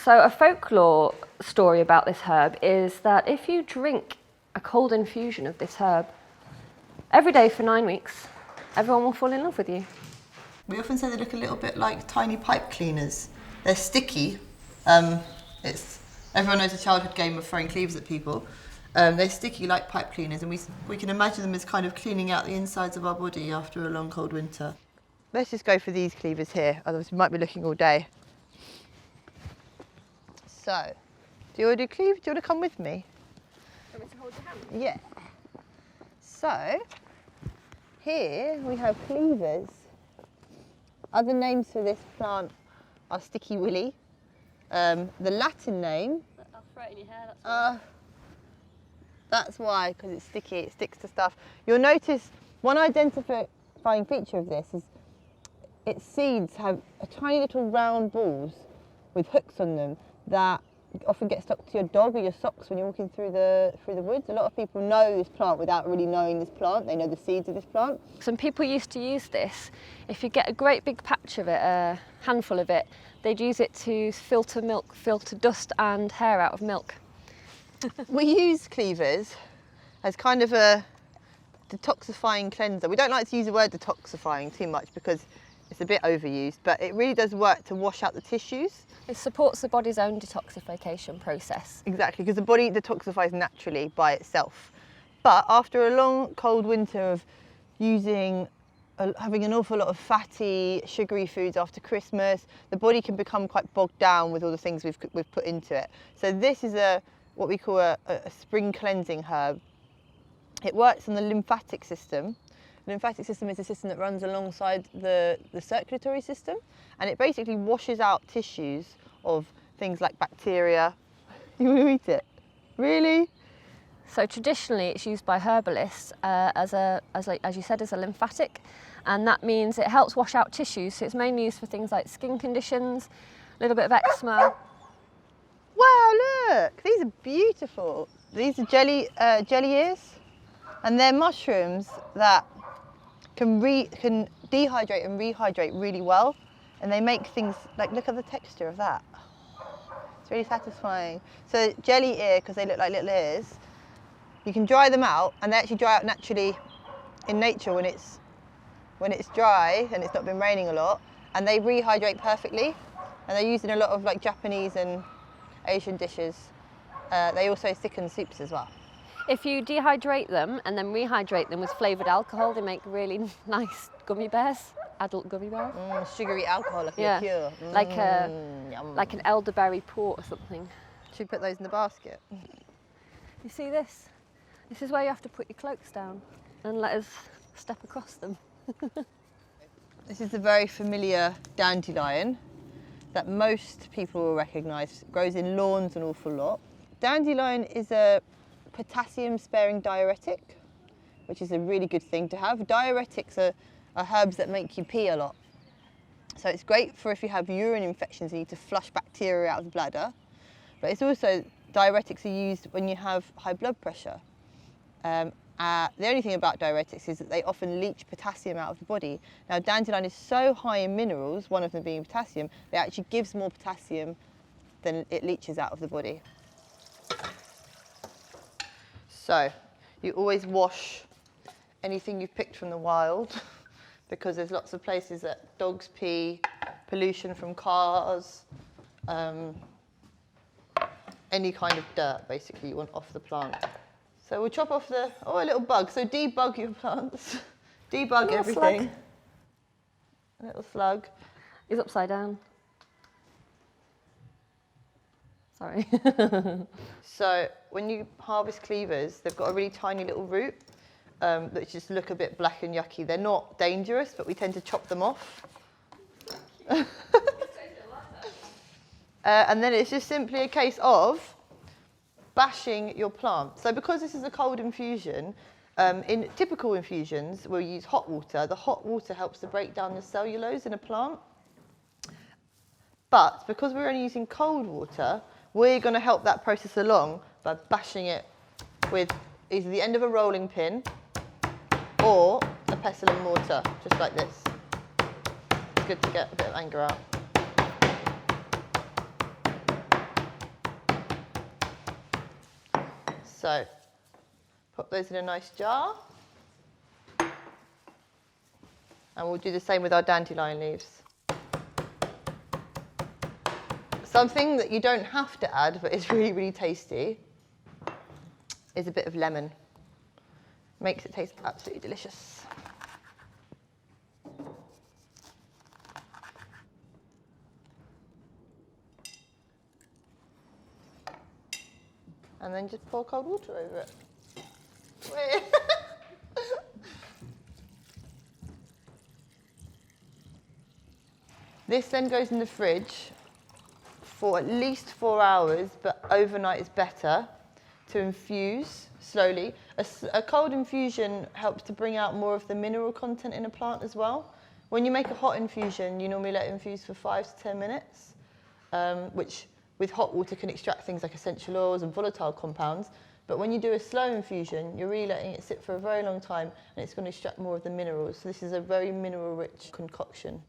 So a folklore story about this herb is that if you drink a cold infusion of this herb every day for 9 weeks, everyone will fall in love with you. We often say they look a little bit like tiny pipe cleaners. They're sticky. Everyone knows a childhood game of throwing cleavers at people. They're sticky like pipe cleaners, and we can imagine them as kind of cleaning out the insides of our body after a long cold winter. Let's just go for these cleavers here, otherwise we might be looking all day. So, do you want to do cleave? Do you want to come with me? Do you want me to hold your hand? Yeah. So, here we have cleavers. Other names for this plant are sticky willy. The Latin name... I'll throw it in your hair, that's why. That's why, because it's sticky, it sticks to stuff. You'll notice one identifying feature of this is its seeds have a tiny little round balls with hooks on them that often get stuck to your dog or your socks when you're walking through the woods. A lot of people know this plant without really knowing this plant. They know the seeds of this plant. Some people used to use this. If you get a great big patch of it, a handful of it, they'd use it to filter milk, filter dust and hair out of milk. We use cleavers as kind of a detoxifying cleanser. We don't like to use the word detoxifying too much because it's a bit overused, but it really does work to wash out the tissues. It supports the body's own detoxification process. Exactly, because the body detoxifies naturally by itself. But after a long cold winter of having an awful lot of fatty, sugary foods after Christmas, the body can become quite bogged down with all the things we've put into it. So this is what we call a spring cleansing herb. It works on the lymphatic system. The lymphatic system is a system that runs alongside the circulatory system, and it basically washes out tissues of things like bacteria. You want to eat it? Really? So traditionally it's used by herbalists as you said, as a lymphatic, and that means it helps wash out tissues. So it's mainly used for things like skin conditions, a little bit of eczema. Wow, look, these are beautiful. These are jelly ears, and they're mushrooms that can dehydrate and rehydrate really well, and they make things like, look at the texture of that. It's really satisfying. So jelly ear, because they look like little ears, you can dry them out, and they actually dry out naturally in nature when it's dry and it's not been raining a lot, and they rehydrate perfectly, and they're used in a lot of like Japanese and Asian dishes. They also thicken soups as well. If you dehydrate them and then rehydrate them with flavoured alcohol, they make really nice gummy bears, adult gummy bears. Sugary alcohol, like yeah. a pure. Like an elderberry port or something. Should we put those in the basket? You see this? This is where you have to put your cloaks down and let us step across them. This is a very familiar dandelion that most people will recognise. It grows in lawns an awful lot. Dandelion is a potassium-sparing diuretic, which is a really good thing to have. Diuretics are herbs that make you pee a lot. So it's great for if you have urine infections and you need to flush bacteria out of the bladder. But it's also, diuretics are used when you have high blood pressure. The only thing about diuretics is that they often leach potassium out of the body. Now, dandelion is so high in minerals, one of them being potassium, it actually gives more potassium than it leaches out of the body. So, you always wash anything you've picked from the wild because there's lots of places that dogs pee, pollution from cars, any kind of dirt basically you want off the plant. So we'll chop off a little bug. So debug your plants, debug everything. Slug. A little slug. He's upside down. Sorry. So when you harvest cleavers, they've got a really tiny little root that just look a bit black and yucky. They're not dangerous, but we tend to chop them off. And then it's just simply a case of bashing your plant. So because this is a cold infusion, in typical infusions, we'll use hot water. The hot water helps to break down the cellulose in a plant. But because we're only using cold water, we're going to help that process along by bashing it with either the end of a rolling pin or a pestle and mortar, just like this. It's good to get a bit of anger out. So pop those in a nice jar. And we'll do the same with our dandelion leaves. Something that you don't have to add, but is really, really tasty, is a bit of lemon. Makes it taste absolutely delicious. And then just pour cold water over it. This then goes in the fridge for at least 4 hours, but overnight is better to infuse slowly. A cold infusion helps to bring out more of the mineral content in a plant as well. When you make a hot infusion, you normally let it infuse for 5 to 10 minutes, which with hot water can extract things like essential oils and volatile compounds. But when you do a slow infusion, you're really letting it sit for a very long time, and it's going to extract more of the minerals. So this is a very mineral-rich concoction.